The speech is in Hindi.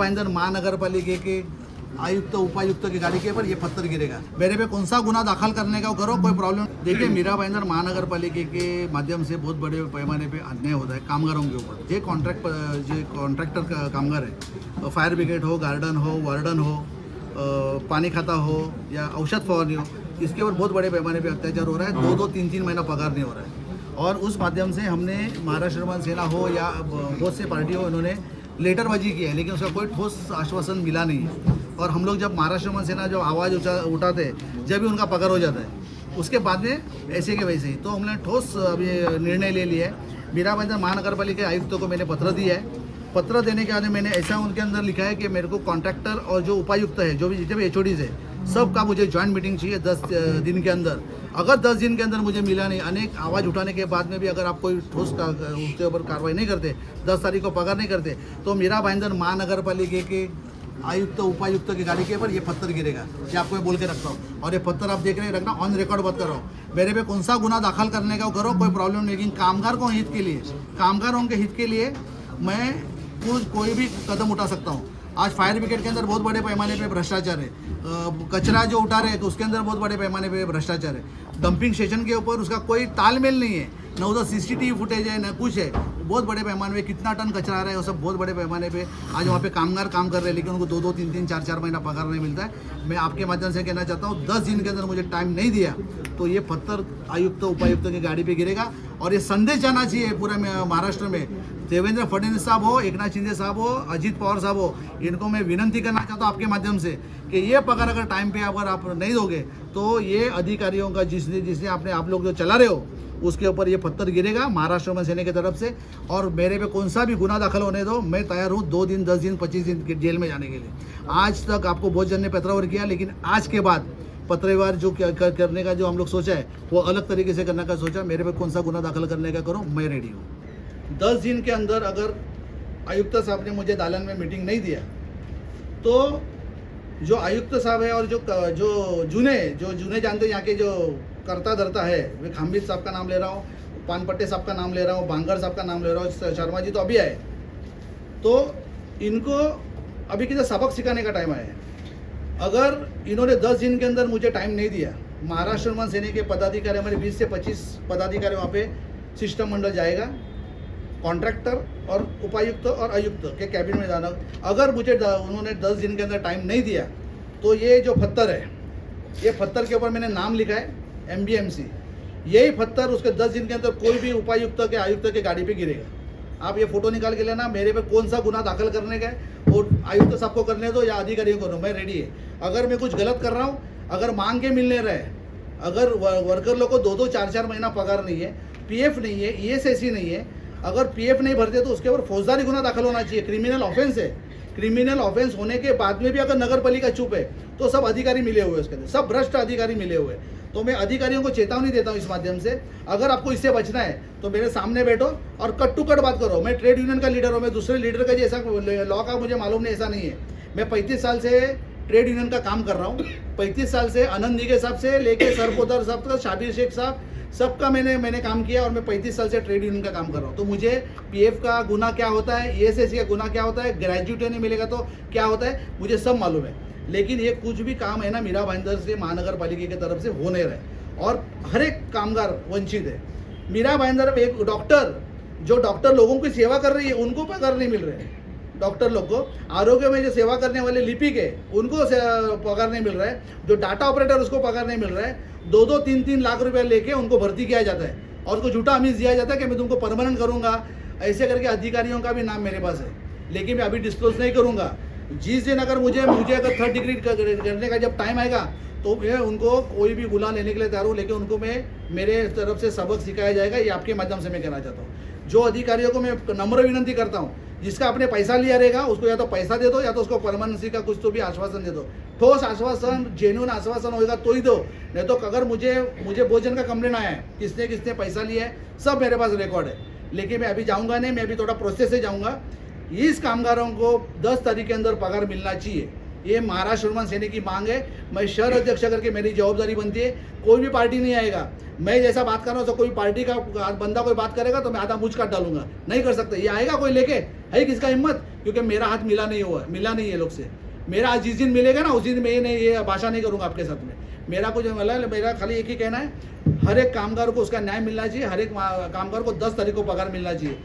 पाइंदर महानगरपालिका के आयुक्त उपायुक्त की गाड़ी के ऊपर ये पत्थर गिरेगा। मेरे पे कौन सा गुना दाखिल करने का करो, कोई प्रॉब्लम। देखिए, मीरा भाईंदर महानगरपालिका के माध्यम से बहुत बड़े पैमाने पे अन्याय होता है कामगारों के ऊपर। जो कॉन्ट्रैक्टर कामगार है, फायर ब्रिगेड हो, गार्डन हो, वार्डन हो, पानी खाता हो या औषध फवारनी हो, इसके ऊपर बहुत बड़े पैमाने पे अत्याचार हो रहा है। 2-2, 3-3 महीना पगार नहीं हो रहा है। और उस माध्यम से हमने महाराष्ट्र श्रमण सेना हो या बहुत से पार्टी हो, इन्होंने लेटरबाजी की है, लेकिन उसका कोई ठोस आश्वासन मिला नहीं है। और हम लोग जब महाराष्ट्र श्रमण सेना जो आवाज़ उठाते हैं, जब भी उनका पगार हो जाता है, उसके बाद में ऐसे के वैसे ही। तो हमने ठोस अभी निर्णय ले लिया है। मीरा भाईंदर महानगरपालिका आयुक्तों को मैंने पत्र दिया है। पत्र देने के बाद मैंने ऐसा उनके अंदर लिखा है कि मेरे को कॉन्ट्रैक्टर और जो उपायुक्त है, जो भी जितने भी HODs है, सबका मुझे जॉइंट मीटिंग चाहिए 10 दिन के अंदर। अगर 10 दिन के अंदर मुझे मिला नहीं, अनेक आवाज़ उठाने के बाद में भी अगर आप कोई ठोस उसके ऊपर कार्रवाई नहीं करते, 10 तारीख को पगार नहीं करते, तो मीरा भाईंदर महानगरपालिका के आयुक्त उपायुक्त की गाड़ी के ऊपर ये पत्थर गिरेगा। ये आपको मैं बोल के रखता हूँ। और ये पत्थर आप देख रहे हैं, रखना ऑन रिकॉर्ड बात कर रहा हूँ। मेरे पे कौन सा गुना दाखिल करने का करो, कोई प्रॉब्लम नहीं, लेकिन कामगारों के हित के लिए मैं कोई भी कदम उठा सकता हूँ। आज फायर ब्रिगेड के अंदर बहुत बड़े पैमाने पे भ्रष्टाचार है। कचरा जो उठा रहे हैं तो उसके अंदर बहुत बड़े पैमाने पे भ्रष्टाचार है। डंपिंग स्टेशन के ऊपर उसका कोई तालमेल नहीं है, न उधर CCTV फुटेज है, न कुछ है। बहुत बड़े पैमाने पे कितना टन कचरा आ रहा है, वो सब बहुत बड़े पैमाने पे आज वहाँ पे कामगार काम कर रहे हैं, लेकिन उनको 2-2, 3-3, 4-4 महीना पगार नहीं मिलता है। मैं आपके माध्यम से कहना चाहता हूँ, 10 दिन के अंदर मुझे टाइम नहीं दिया तो ये पत्थर आयुक्त उपायुक्त की गाड़ी पे गिरेगा। और ये संदेश जाना चाहिए पूरे महाराष्ट्र में। देवेंद्र फडणवीस साहब हो, एकनाथ शिंदे साहब हो, अजित पवार साहब हो, इनको मैं विनंती करना चाहता हूँ आपके माध्यम से कि ये पगार अगर टाइम पे अगर आप नहीं दोगे तो ये अधिकारियों का जिसने आप लोग जो चला रहे हो उसके ऊपर ये पत्थर गिरेगा महाराष्ट्र में सेना की तरफ से। और मेरे पे कौन सा भी गुना दाखिल होने दो, मैं तैयार हूँ 2 दिन, 10 दिन, 25 दिन के जेल में जाने के लिए। आज तक आपको बहुत जन ने पत्रव्यवहार किया, लेकिन आज के बाद पत्रव्यवहार जो करने का जो हम लोग सोचा है वो अलग तरीके से करने का सोचा। मेरे पे कौन सा गुना दाखिल करने का करो, मैं रेडी हूँ। 10 दिन के अंदर अगर आयुक्त साहब ने मुझे दालन में मीटिंग नहीं दिया तो जो आयुक्त साहब है और जो जूने जानते यहाँ के जो करता धरता है, मैं खाम्बित साहब का नाम ले रहा हूँ, पानपट्टे साहब का नाम ले रहा हूँ, बांगर साहब का नाम ले रहा हूँ, शर्मा जी तो अभी आए, तो इनको अभी किसी सबक सिखाने का टाइम आया है। अगर इन्होंने 10 दिन के अंदर मुझे टाइम नहीं दिया, महाराष्ट्र श्रमण सेना के पदाधिकारी, हमारे 20 से 25 पदाधिकारी वहाँ पे शिष्टमंडल जाएगा, कॉन्ट्रैक्टर और उपायुक्त और आयुक्त के कैबिन में जाना। अगर मुझे उन्होंने 10 दिन के अंदर टाइम नहीं दिया तो ये जो पत्थर है, ये पत्थर के ऊपर मैंने नाम लिखा है MBMC, यही पत्थर उसके 10 दिन के अंदर कोई भी उपायुक्त के आयुक्त के गाड़ी पे गिरेगा। आप ये फोटो निकाल के लेना। मेरे पे कौन सा गुना दाखिल करने का है वो आयुक्त साहब को करने दो या अधिकारियों को दो, मैं रेडी है। अगर मैं कुछ गलत कर रहा हूँ, अगर मांग के मिलने रहे, अगर वर्कर लोग को 2-2, 4-4 महीना पगार नहीं है, PF नहीं है, ESIC नहीं है, अगर PF नहीं भरते तो उसके ऊपर फौजदारी गुना दाखिल होना चाहिए। क्रिमिनल ऑफेंस है। क्रिमिनल ऑफेंस होने के बाद में भी अगर नगर पालिका चुप है तो सब अधिकारी मिले हुए, उसके अंदर सब भ्रष्ट अधिकारी मिले हुए। तो मैं अधिकारियों को चेतावनी देता हूँ इस माध्यम से, अगर आपको इससे बचना है तो मेरे सामने बैठो और कट टू कट बात करो। मैं ट्रेड यूनियन का लीडर हूँ, मैं दूसरे लीडर का जैसा लॉ का मुझे मालूम नहीं, ऐसा नहीं है। मैं 35 साल से ट्रेड यूनियन का काम कर रहा हूँ। 35 साल से आनंद निगे साहब से लेके सरपोदर साहब तक, शाबिर शेख साहब, सबका मैंने काम किया और मैं 35 साल से ट्रेड यूनियन का काम कर रहा हूँ। तो मुझे PF का गुना क्या होता है, ESIC का गुना क्या होता है, ग्रेजुएट नहीं मिलेगा तो क्या होता है, मुझे सब मालूम है। लेकिन ये कुछ भी काम है ना, मीरा भाईंदर से महानगरपालिका की तरफ से हो नहीं रहे और हर एक कामगार वंचित है। मीरा भाईंदर एक डॉक्टर लोगों की सेवा कर रही है, उनको पगार नहीं मिल रहे। डॉक्टर लोग को, आरोग्य में जो सेवा करने वाले लिपिक है उनको पगार नहीं मिल रहा है, जो डाटा ऑपरेटर उसको पगार नहीं मिल रहा है। 2-2, 3-3 लाख रुपया लेके उनको भर्ती किया जाता है और उसको झूठा अमीज दिया जाता है कि मैं तुमको परमानेंट करूंगा। ऐसे करके अधिकारियों का भी नाम मेरे पास है, लेकिन मैं अभी डिस्क्लोज नहीं करूंगा। जिस दिन अगर मुझे अगर 3rd डिग्री करने का जब टाइम आएगा तो मैं उनको कोई भी गुला लेने के लिए तैयार हूँ, लेकिन उनको मेरे तरफ से सबक सिखाया जाएगा। ये आपके माध्यम से मैं कहना चाहता हूँ। जो अधिकारियों को मैं नम्र विनंती करता हूँ, जिसका आपने पैसा लिया रहेगा उसको या तो पैसा दे दो या तो उसको परमानेंसी का कुछ तो भी आश्वासन दे दो। ठोस आश्वासन, जेन्युइन आश्वासन होगा तो ही दो, नहीं तो अगर मुझे भोजन का कंप्लेन आया है, किसने पैसा लिया है, सब मेरे पास रिकॉर्ड है। लेकिन मैं अभी जाऊँगा नहीं, मैं अभी थोड़ा प्रोसेस से जाऊँगा। इस कामगारों को 10 तारीख के अंदर पगार मिलना चाहिए, ये महाराष्ट्र श्रमण सेना की मांग है। मैं शहर अध्यक्ष करके मेरी जवाबदारी बनती है। कोई भी पार्टी नहीं आएगा, मैं जैसा बात कर रहा हूँ तो कोई पार्टी का बंदा कोई बात करेगा तो मैं आधा मुझ काट डालूंगा, नहीं कर सकते। ये आएगा कोई लेके, है किसका हिम्मत? क्योंकि मेरा हाथ मिला नहीं है लोग से। मेरा आज जिस दिन मिलेगा ना उस दिन मैं ये भाषा नहीं करूँगा आपके साथ में। मेरा कुछ मतलब मेरा खाली एक ही कहना है, हर एक कामगार को उसका न्याय मिलना चाहिए, हर एक कामगार को 10 तारीख को पगार मिलना चाहिए।